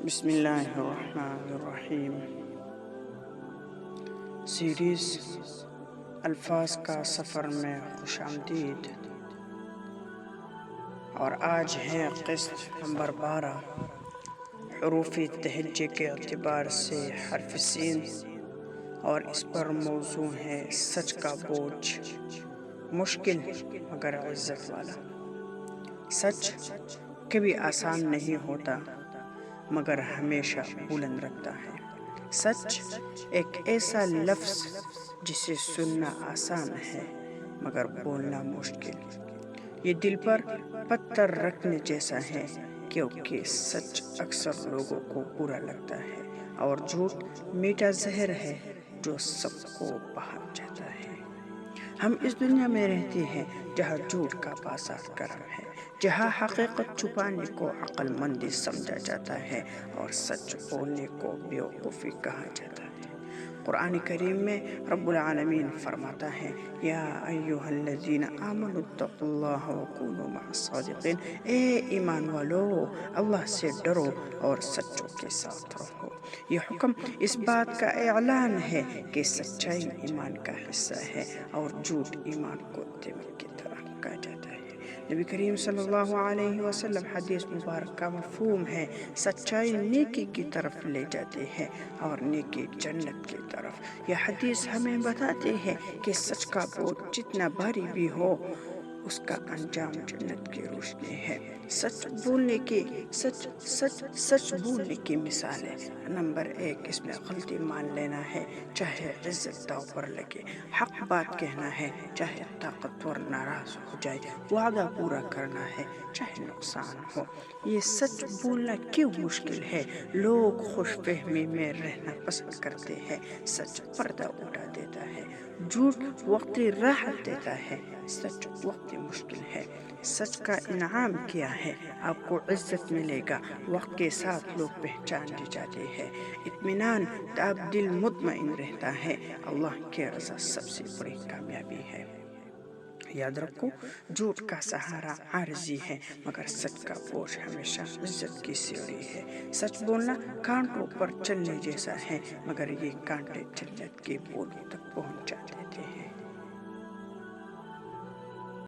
بسم اللہ الرحمن الرحیم۔ سیریز الفاظ کا سفر میں خوش آمدید، اور آج ہے قسط نمبر 12۔ حروف تہجے کے اعتبار سے حرف سین، اور اس پر موضوع ہے سچ کا بوجھ، مشکل مگر عزت والا۔ سچ کبھی آسان نہیں ہوتا مگر ہمیشہ بلند رکھتا ہے۔ سچ ایک ایسا لفظ جسے سننا آسان ہے مگر بولنا مشکل۔ یہ دل پر پتھر رکھنے جیسا ہے، کیونکہ سچ اکثر لوگوں کو برا لگتا ہے، اور جھوٹ میٹھا زہر ہے جو سب کو بہا جاتا ہے۔ ہم اس دنیا میں رہتے ہیں جہاں جھوٹ کا بازار گرم ہے، جہاں حقیقت چھپانے کو عقل مندی سمجھا جاتا ہے اور سچ بولنے کو بیوقوفی کہا جاتا ہے۔ قرآن کریم میں رب العالمین فرماتا ہے، یا ایھا الذین آمنوا اتقوا اللہ وکونوا مع الصادقین، اے ایمان والو اللہ سے ڈرو اور سچوں کے ساتھ رہو۔ یہ حکم اس بات کا اعلان ہے کہ سچائی ایمان کا حصہ ہے اور جھوٹ ایمان کو دمک کی طرح کہا جاتا ہے۔ نبی کریم صلی اللہ علیہ وسلم حدیث مبارک کا مفہوم ہے، سچائی نیکی کی طرف لے جاتی ہے اور نیکی جنت کی طرف۔ یہ حدیث ہمیں بتاتی ہے کہ سچ کا بوجھ جتنا بھاری بھی ہو، اس کا انجام جنت کی روشنی ہے۔ سچ بولنے کی مثال ہے۔ نمبر 1، اس میں غلطی مان لینا ہے چاہے عزت داؤ پر لگے، حق بات کہنا ہے چاہے طاقتور ناراض ہو جائے، وعدہ پورا کرنا ہے چاہے نقصان ہو۔ یہ سچ بولنا کیوں مشکل ہے؟ لوگ خوش فہمی میں رہنا پسند کرتے ہیں، سچ پردہ اٹھا دیتا ہے۔ جھوٹ وقتی راحت دیتا ہے، سچ وقتی مشکل ہے۔ سچ کا انعام کیا ہے؟ آپ کو عزت ملے گا، وقت کے ساتھ لوگ پہچان دی جاتے ہیں، اطمینان تاب دل مطمئن رہتا ہے۔ اللہ کی رضا سب سے بڑی کامیابی ہے۔ یاد رکھو، جھوٹ کا سہارا عارضی ہے مگر سچ کا بوجھ ہمیشہ عزت کی سیڑھی ہے۔ سچ بولنا کانٹوں پر چلنے جیسا ہے مگر یہ کانٹے جنت کے بولوں تک پہنچ جاتے